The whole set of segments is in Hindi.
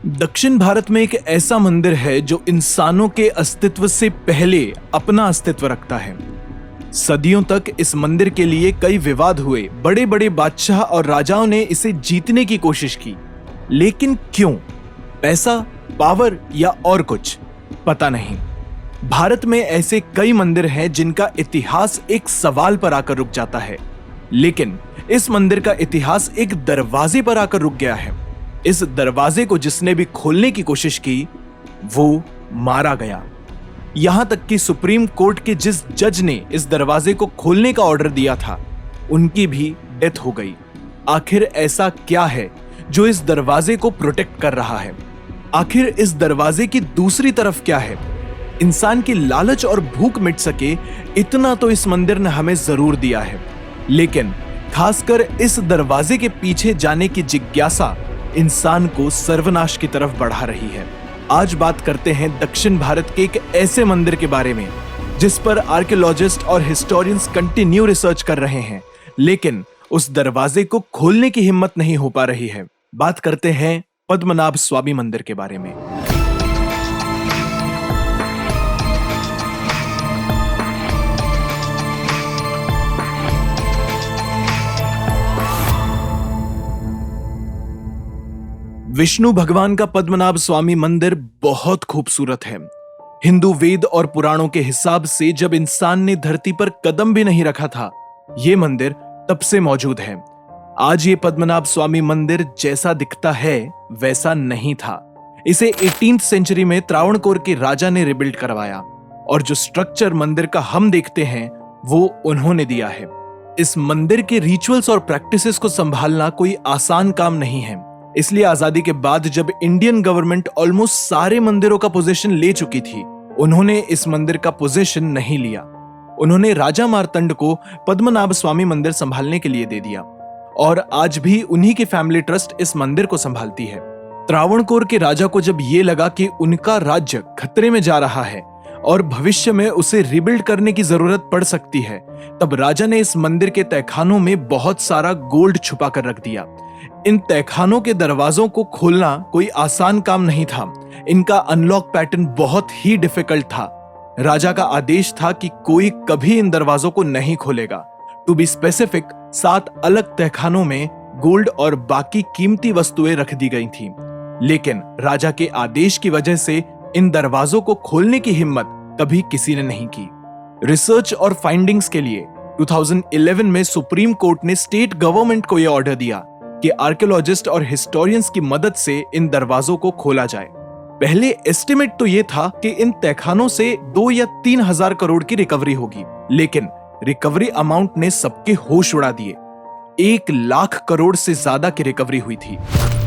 दक्षिण भारत में एक ऐसा मंदिर है जो इंसानों के अस्तित्व से पहले अपना अस्तित्व रखता है। सदियों तक इस मंदिर के लिए कई विवाद हुए, बड़े बड़े बादशाह और राजाओं ने इसे जीतने की कोशिश की, लेकिन क्यों? पैसा, पावर या और कुछ? पता नहीं। भारत में ऐसे कई मंदिर हैं जिनका इतिहास एक सवाल पर आकर रुक जाता है, लेकिन इस मंदिर का इतिहास एक दरवाजे पर आकर रुक गया है। इस दरवाजे को जिसने भी खोलने की कोशिश की, वो मारा गया। यहां तक कि सुप्रीम कोर्ट के जिस जज ने इस दरवाजे को खोलने का ऑर्डर दिया था, उनकी भी डेथ हो गई। आखिर ऐसा क्या है जो इस दरवाजे को प्रोटेक्ट कर रहा है? आखिर इस दरवाजे की दूसरी तरफ क्या है? इंसान की लालच और भूख मिट सके, इतना तो इस मंदिर ने हमें जरूर दिया है, लेकिन खासकर इस दरवाजे के पीछे जाने की जिज्ञासा इंसान को सर्वनाश की तरफ बढ़ा रही है। आज बात करते हैं दक्षिण भारत के एक ऐसे मंदिर के बारे में जिस पर आर्कियोलॉजिस्ट और हिस्टोरियंस कंटिन्यू रिसर्च कर रहे हैं, लेकिन उस दरवाजे को खोलने की हिम्मत नहीं हो पा रही है। बात करते हैं पद्मनाभ स्वामी मंदिर के बारे में। विष्णु भगवान का पद्मनाभ स्वामी मंदिर बहुत खूबसूरत है। हिंदू वेद और पुराणों के हिसाब से जब इंसान ने धरती पर कदम भी नहीं रखा था, यह मंदिर तब से मौजूद है। आज ये पद्मनाभ स्वामी मंदिर जैसा दिखता है वैसा नहीं था। इसे 18th सेंचुरी में त्रावणकोर के राजा ने रिबिल्ड करवाया, और जो स्ट्रक्चर मंदिर का हम देखते हैं वो उन्होंने दिया है। इस मंदिर के रिचुअल्स और प्रैक्टिसेस को संभालना कोई आसान काम नहीं है। इसलिए आजादी के बाद जब इंडियन गवर्नमेंट ऑलमोस्ट सारे मंदिरों का पोजीशन ले चुकी थी, उन्होंने इस मंदिर का पोजीशन नहीं लिया। उन्होंने राजा मार्तंड को पद्मनाभ स्वामी मंदिर संभालने के लिए दे दिया, और आज भी उन्हीं की फैमिली ट्रस्ट इस मंदिर को संभालती है। त्रावणकोर के राजा को जब ये लगा कि उनका राज्य खतरे में जा रहा है और भविष्य में उसे रिबिल्ड करने की जरूरत पड़ सकती है, तब राजा ने इस मंदिर के तहखानों में बहुत सारा गोल्ड छुपा कर रख दिया। इन तहखानों के दरवाजों को खोलना कोई आसान काम नहीं था। इनका अनलॉक पैटर्न बहुत ही डिफिकल्ट था। राजा का आदेश था कि कोई कभी इन दरवाजों को नहीं खोलेगा। टू बी स्पेसिफिक, 7 अलग तहखानों में गोल्ड और बाकी कीमती वस्तुएं रख दी गई थीं। लेकिन राजा के आदेश की वजह से इन दरवाजों को खोलने की हिम्मत कभी किसी ने नहीं की। रिसर्च और फाइंडिंग्स के लिए 2011 में सुप्रीम कोर्ट ने स्टेट गवर्नमेंट को यह ऑर्डर दिया कि आर्कियोलॉजिस्ट और हिस्टोरियंस की मदद से इन दरवाजों को खोला जाए। पहले एस्टिमेट तो यह था कि इन तहखानों से 2 या 3 हजार करोड़ की रिकवरी होगी, लेकिन रिकवरी अमाउंट ने सबके होश उड़ा दिए। 1 लाख करोड़ से ज्यादा की रिकवरी हुई थी।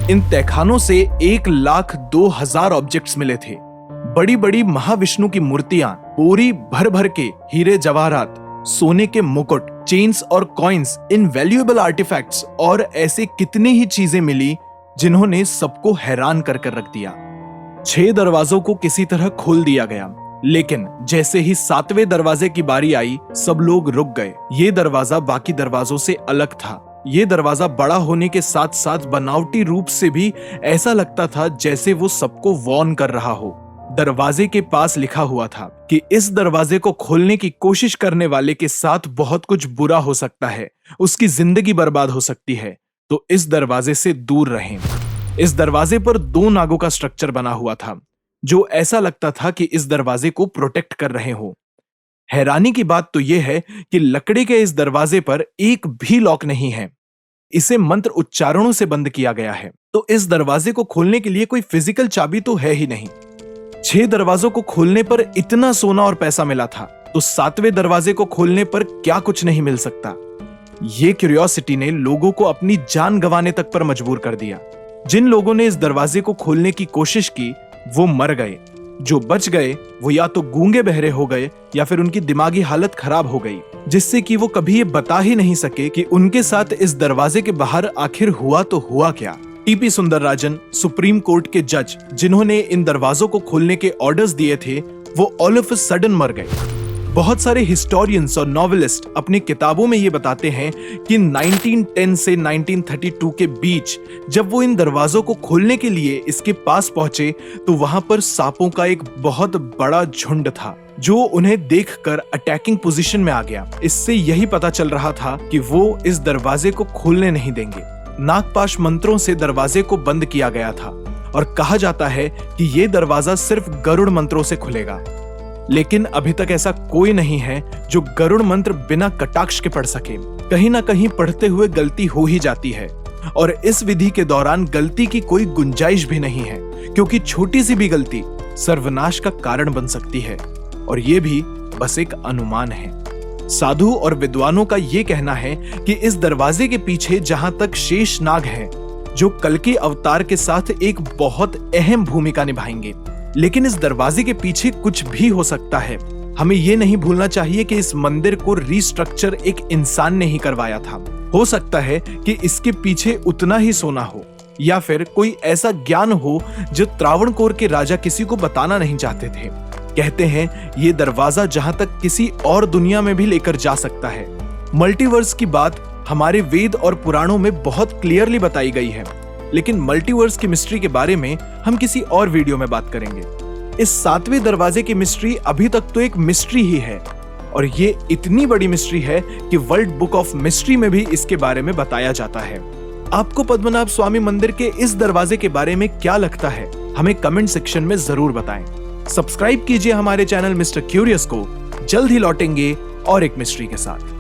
इन तहखानों से 1,02,000 ऑब्जेक्ट्स मिले थे। बड़ी बड़ी महाविष्णु की मूर्तियां, बोरी भर भर के हीरे जवाहरात, सोने के मुकुट, चेन्स और कॉइन्स, इन वैल्यूएबल आर्टिफैक्ट्स और ऐसे कितनी ही चीजें मिली जिन्होंने सबको हैरान कर रख दिया। 6 दरवाजों को किसी तरह खोल दिया गया, लेकिन जैसे ही 7वें दरवाजे की बारी आई, सब लोग रुक गए। ये दरवाजा बाकी दरवाजों से अलग था। ये दरवाजा बड़ा होने के साथ साथ बनावटी रूप से भी ऐसा लगता था जैसे वो सबको वॉर्न कर रहा हो। दरवाजे के पास लिखा हुआ था कि इस दरवाजे को खोलने की कोशिश करने वाले के साथ बहुत कुछ बुरा हो सकता है, उसकी जिंदगी बर्बाद हो सकती है, तो इस दरवाजे से दूर रहें। इस दरवाजे पर 2 नागों का स्ट्रक्चर बना हुआ था, जो ऐसा लगता था कि इस दरवाजे को प्रोटेक्ट कर रहे हो। हैरानी की बात तो यह है कि लकड़ी के इस दरवाजे पर एक भी लॉक नहीं है। इसे मंत्र उच्चारणों से बंद किया गया है, तो इस दरवाजे को खोलने के लिए कोई फिजिकल चाबी तो है ही नहीं। 6 दरवाजों को खोलने पर इतना सोना और पैसा मिला था, तो 7वें दरवाजे को खोलने पर क्या कुछ नहीं मिल सकता? ये क्यूरियोसिटी ने लोगों को अपनी जान गंवाने तक पर मजबूर कर दिया। जिन लोगों ने इस दरवाजे को खोलने की कोशिश की, वो मर गए। जो बच गए वो या तो गूंगे बहरे हो गए या फिर उनकी दिमागी हालत खराब हो गई, जिससे कि वो कभी ये बता ही नहीं सके कि उनके साथ इस दरवाजे के बाहर आखिर हुआ तो हुआ क्या। टीपी सुंदरराजन, सुप्रीम कोर्ट के जज, जिन्होंने इन दरवाजों को खोलने के ऑर्डर्स दिए थे, वो ऑल ऑफ अ सडन मर गए। बहुत सारे हिस्टोरियंस और नॉवेलिस्ट अपनी किताबों में ये बताते हैं कि 1910 से 1932 के बीच जब वो इन दरवाजों को खोलने के लिए इसके पास पहुंचे तो वहां पर सांपों का एक बहुत बड़ा झुंड था जो उन्हें देखकर अटैकिंग पोजीशन में आ गया। इससे यही पता चल रहा था कि वो इस दरवाजे को खोलने नहीं देंगे। नागपाश मंत्रों से दरवाजे को बंद किया गया था और कहा जाता है कि ये दरवाजा सिर्फ गरुड़ मंत्रों से खुलेगा। लेकिन अभी तक ऐसा कोई नहीं है जो गरुड़ मंत्र बिना कटाक्ष के पढ़ सके। कहीं ना कहीं पढ़ते हुए गलती हो ही जाती है और इस विधि के दौरान गलती की कोई गुंजाइश भी नहीं है, क्योंकि छोटी सी भी गलती सर्वनाश का कारण बन सकती है और ये भी बस एक अनुमान है। साधु और विद्वानों का ये कहना है कि इस दरवाजे के पीछे जहां तक शेष नाग हैं, जो कल्कि अवतार के साथ एक बहुत अहम भूमिका निभाएंगे। लेकिन इस दरवाजे के पीछे कुछ भी हो सकता है। हमें ये नहीं भूलना चाहिए कि इस मंदिर को रिस्ट्रक्चर एक इंसान ने ही करवाया था। हो सकता है कि इसके पीछे उतना ही सोना हो या फिर कोई ऐसा ज्ञान हो जो त्रावणकोर के राजा किसी को बताना नहीं चाहते थे। कहते हैं ये दरवाजा जहां तक किसी और दुनिया में भी लेकर जा सकता है। मल्टीवर्स की बात हमारे वेद और पुराणों में बहुत क्लियरली बताई गई है, लेकिन मल्टीवर्स की मिस्ट्री के बारे में हम किसी और वीडियो में बात करेंगे। इस 7वें दरवाजे की मिस्ट्री अभी तक तो एक मिस्ट्री ही है और ये इतनी बड़ी मिस्ट्री है कि वर्ल्ड बुक ऑफ मिस्ट्री में भी इसके बारे में बताया जाता है। आपको पद्मनाभ स्वामी मंदिर के इस दरवाजे के बारे में क्या लगता है, हमें कमेंट सेक्शन में जरूर बताएं। सब्सक्राइब कीजिए हमारे चैनल मिस्टर क्यूरियस को। जल्द ही लौटेंगे और एक मिस्ट्री के साथ।